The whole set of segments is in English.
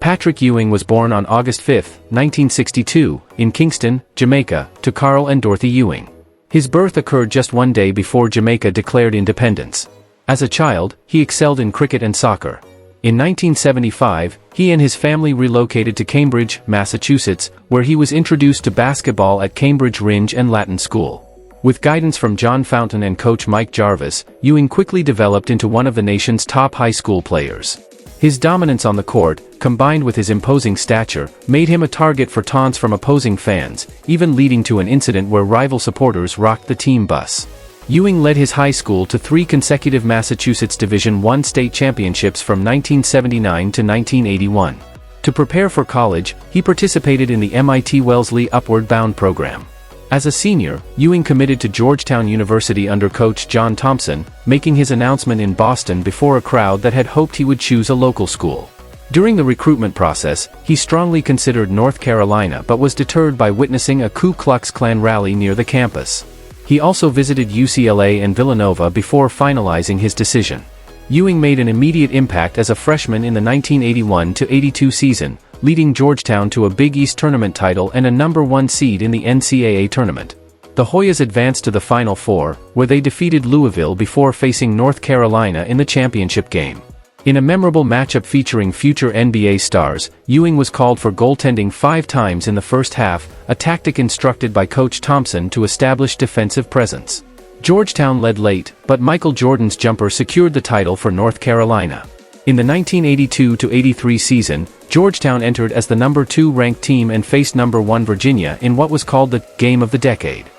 Patrick Ewing was born on August 5, 1962, in Kingston, Jamaica, to Carl and Dorothy Ewing. His birth occurred just one day before Jamaica declared independence. As a child, he excelled in cricket and soccer. In 1975, he and his family relocated to Cambridge, Massachusetts, where he was introduced to basketball at Cambridge Ringe and Latin School. With guidance from John Fountain and coach Mike Jarvis, Ewing quickly developed into one of the nation's top high school players. His dominance on the court, combined with his imposing stature, made him a target for taunts from opposing fans, even leading to an incident where rival supporters rocked the team bus. Ewing led his high school to 3 consecutive Massachusetts Division I state championships from 1979 to 1981. To prepare for college, he participated in the MIT Wellesley Upward Bound program. As a senior, Ewing committed to Georgetown University under coach John Thompson, making his announcement in Boston before a crowd that had hoped he would choose a local school. During the recruitment process, he strongly considered North Carolina but was deterred by witnessing a Ku Klux Klan rally near the campus. He also visited UCLA and Villanova before finalizing his decision. Ewing made an immediate impact as a freshman in the 1981-82 season, leading Georgetown to a Big East tournament title and a number 1 seed in the NCAA tournament. The Hoyas advanced to the Final Four, where they defeated Louisville before facing North Carolina in the championship game. In a memorable matchup featuring future NBA stars, Ewing was called for goaltending 5 times in the first half, a tactic instructed by Coach Thompson to establish defensive presence. Georgetown led late, but Michael Jordan's jumper secured the title for North Carolina. In the 1982-83 season, Georgetown entered as the number 2 ranked team and faced number 1 Virginia in what was called the Game of the Decade.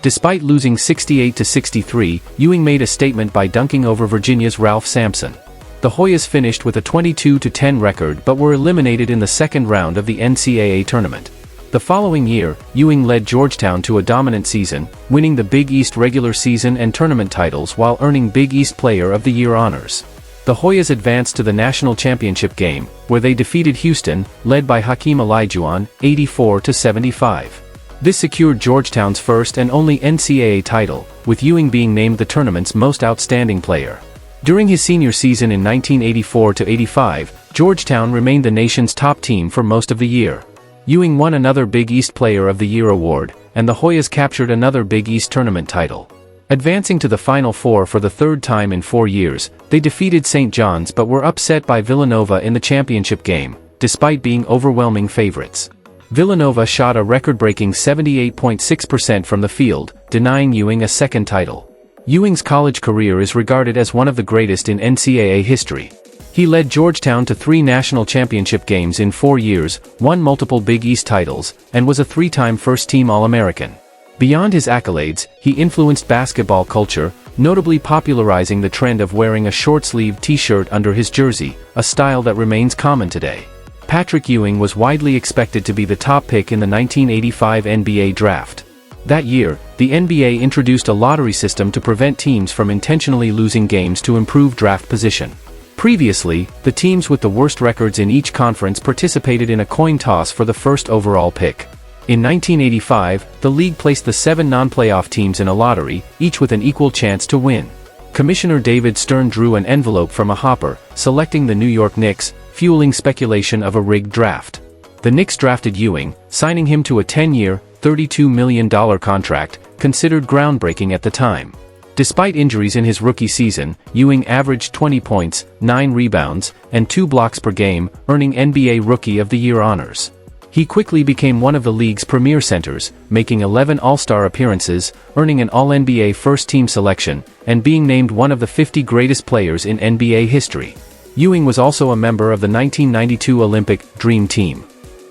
Despite losing 68-63, Ewing made a statement by dunking over Virginia's Ralph Sampson. The Hoyas finished with a 22-10 record but were eliminated in the second round of the NCAA tournament. The following year, Ewing led Georgetown to a dominant season, winning the Big East regular season and tournament titles while earning Big East Player of the Year honors. The Hoyas advanced to the national championship game, where they defeated Houston, led by Hakeem Olajuwon, 84-75. This secured Georgetown's first and only NCAA title, with Ewing being named the tournament's most outstanding player. During his senior season in 1984-85, Georgetown remained the nation's top team for most of the year. Ewing won another Big East Player of the Year award, and the Hoyas captured another Big East tournament title. Advancing to the Final Four for the 3rd time in 4 years, they defeated St. John's but were upset by Villanova in the championship game, despite being overwhelming favorites. Villanova shot a record-breaking 78.6% from the field, denying Ewing a second title. Ewing's college career is regarded as one of the greatest in NCAA history. He led Georgetown to 3 national championship games in 4 years, won multiple Big East titles, and was a 3-time first-team All-American. Beyond his accolades, he influenced basketball culture, notably popularizing the trend of wearing a short-sleeved t-shirt under his jersey, a style that remains common today. Patrick Ewing was widely expected to be the top pick in the 1985 NBA draft. That year, the NBA introduced a lottery system to prevent teams from intentionally losing games to improve draft position. Previously, the teams with the worst records in each conference participated in a coin toss for the first overall pick. In 1985, the league placed the 7 non-playoff teams in a lottery, each with an equal chance to win. Commissioner David Stern drew an envelope from a hopper, selecting the New York Knicks, fueling speculation of a rigged draft. The Knicks drafted Ewing, signing him to a 10-year, $32 million contract, considered groundbreaking at the time. Despite injuries in his rookie season, Ewing averaged 20 points, 9 rebounds, and 2 blocks per game, earning NBA Rookie of the Year honors. He quickly became one of the league's premier centers, making 11 All-Star appearances, earning an All-NBA first-team selection, and being named one of the 50 greatest players in NBA history. Ewing was also a member of the 1992 Olympic Dream Team.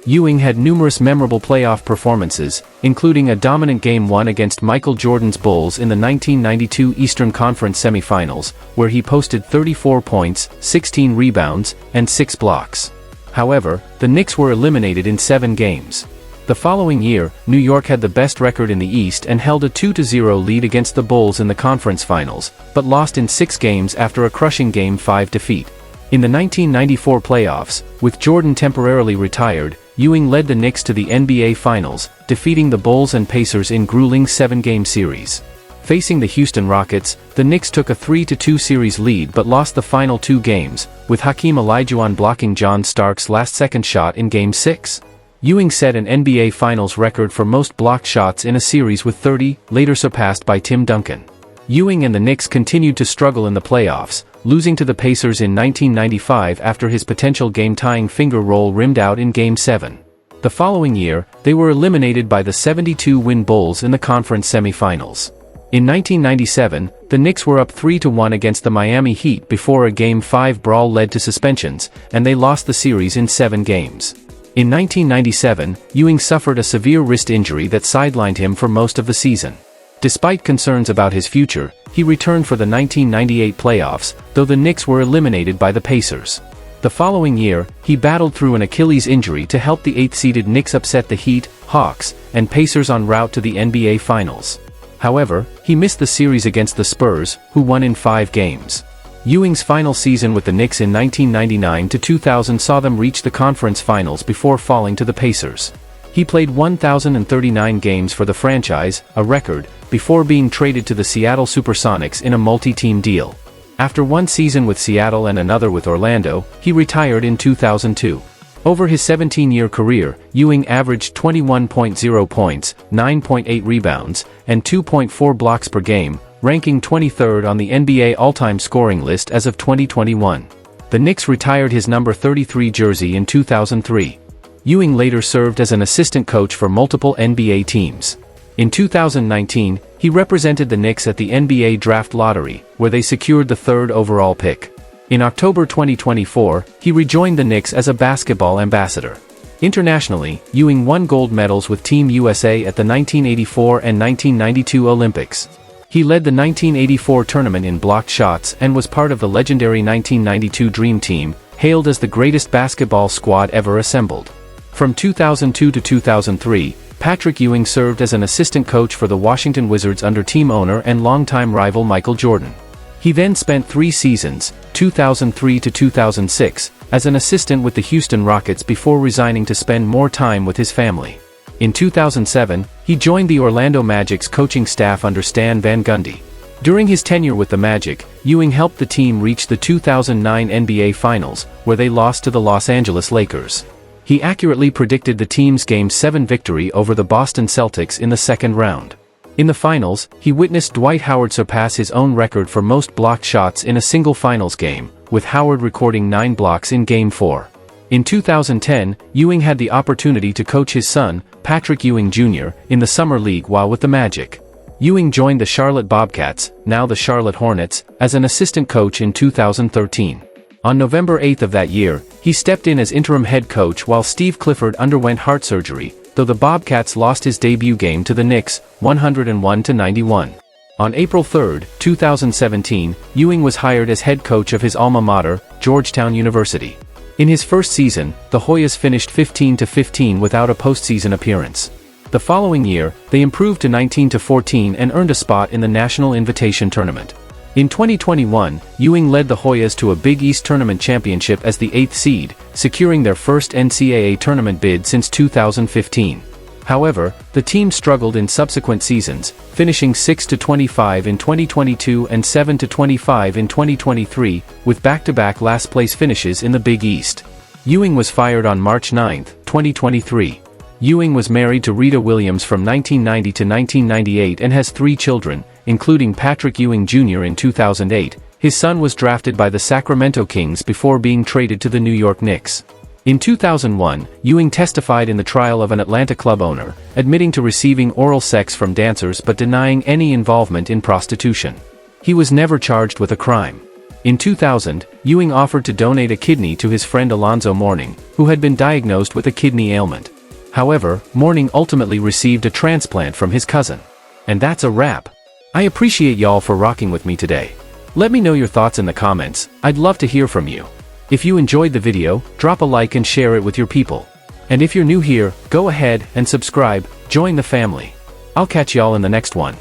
Ewing had numerous memorable playoff performances, including a dominant Game 1 against Michael Jordan's Bulls in the 1992 Eastern Conference semifinals, where he posted 34 points, 16 rebounds, and 6 blocks. However, the Knicks were eliminated in 7 games. The following year, New York had the best record in the East and held a 2-0 lead against the Bulls in the conference finals, but lost in 6 games after a crushing Game 5 defeat. In the 1994 playoffs, with Jordan temporarily retired, Ewing led the Knicks to the NBA Finals, defeating the Bulls and Pacers in grueling 7-game series. Facing the Houston Rockets, the Knicks took a 3-2 series lead but lost the final 2 games, with Hakeem Olajuwon blocking John Stark's last-second shot in Game 6. Ewing set an NBA Finals record for most blocked shots in a series with 30, later surpassed by Tim Duncan. Ewing and the Knicks continued to struggle in the playoffs, losing to the Pacers in 1995 after his potential game-tying finger roll rimmed out in Game 7. The following year, they were eliminated by the 72-win Bulls in the conference semifinals. In 1997, the Knicks were up 3-1 against the Miami Heat before a Game 5 brawl led to suspensions, and they lost the series in 7 games. In 1997, Ewing suffered a severe wrist injury that sidelined him for most of the season. Despite concerns about his future, he returned for the 1998 playoffs, though the Knicks were eliminated by the Pacers. The following year, he battled through an Achilles injury to help the 8th-seeded Knicks upset the Heat, Hawks, and Pacers en route to the NBA Finals. However, he missed the series against the Spurs, who won in 5 games. Ewing's final season with the Knicks in 1999-2000 saw them reach the conference finals before falling to the Pacers. He played 1,039 games for the franchise, a record, before being traded to the Seattle SuperSonics in a multi-team deal. After 1 season with Seattle and another with Orlando, he retired in 2002. Over his 17-year career, Ewing averaged 21.0 points, 9.8 rebounds, and 2.4 blocks per game, ranking 23rd on the NBA all-time scoring list as of 2021. The Knicks retired his number 33 jersey in 2003. Ewing later served as an assistant coach for multiple NBA teams. In 2019, he represented the Knicks at the NBA Draft Lottery, where they secured the 3rd overall pick. In October 2024, he rejoined the Knicks as a basketball ambassador. Internationally, Ewing won gold medals with Team USA at the 1984 and 1992 Olympics. He led the 1984 tournament in blocked shots and was part of the legendary 1992 Dream Team, hailed as the greatest basketball squad ever assembled. From 2002 to 2003, Patrick Ewing served as an assistant coach for the Washington Wizards under team owner and longtime rival Michael Jordan. He then spent 3 seasons, 2003 to 2006, as an assistant with the Houston Rockets before resigning to spend more time with his family. In 2007, he joined the Orlando Magic's coaching staff under Stan Van Gundy. During his tenure with the Magic, Ewing helped the team reach the 2009 NBA Finals, where they lost to the Los Angeles Lakers. He accurately predicted the team's Game 7 victory over the Boston Celtics in the 2nd round. In the finals, he witnessed Dwight Howard surpass his own record for most blocked shots in a single finals game, with Howard recording 9 blocks in Game 4. In 2010, Ewing had the opportunity to coach his son, Patrick Ewing Jr., in the Summer League while with the Magic. Ewing joined the Charlotte Bobcats, now the Charlotte Hornets, as an assistant coach in 2013. On November 8 of that year, he stepped in as interim head coach while Steve Clifford underwent heart surgery, though the Bobcats lost his debut game to the Knicks, 101-91. On April 3, 2017, Ewing was hired as head coach of his alma mater, Georgetown University. In his first season, the Hoyas finished 15-15 without a postseason appearance. The following year, they improved to 19-14 and earned a spot in the National Invitation Tournament. In 2021, Ewing led the Hoyas to a Big East Tournament championship as the 8th seed, securing their first NCAA tournament bid since 2015. However, the team struggled in subsequent seasons, finishing 6-25 in 2022 and 7-25 in 2023, with back-to-back last-place finishes in the Big East. Ewing was fired on March 9, 2023. Ewing was married to Rita Williams from 1990 to 1998 and has 3 children, including Patrick Ewing Jr. in 2008. His son was drafted by the Sacramento Kings before being traded to the New York Knicks. In 2001, Ewing testified in the trial of an Atlanta club owner, admitting to receiving oral sex from dancers but denying any involvement in prostitution. He was never charged with a crime. In 2000, Ewing offered to donate a kidney to his friend Alonzo Mourning, who had been diagnosed with a kidney ailment. However, Mourning ultimately received a transplant from his cousin. And that's a wrap. I appreciate y'all for rocking with me today. Let me know your thoughts in the comments. I'd love to hear from you. If you enjoyed the video, drop a like and share it with your people. And if you're new here, go ahead and subscribe, join the family. I'll catch y'all in the next one.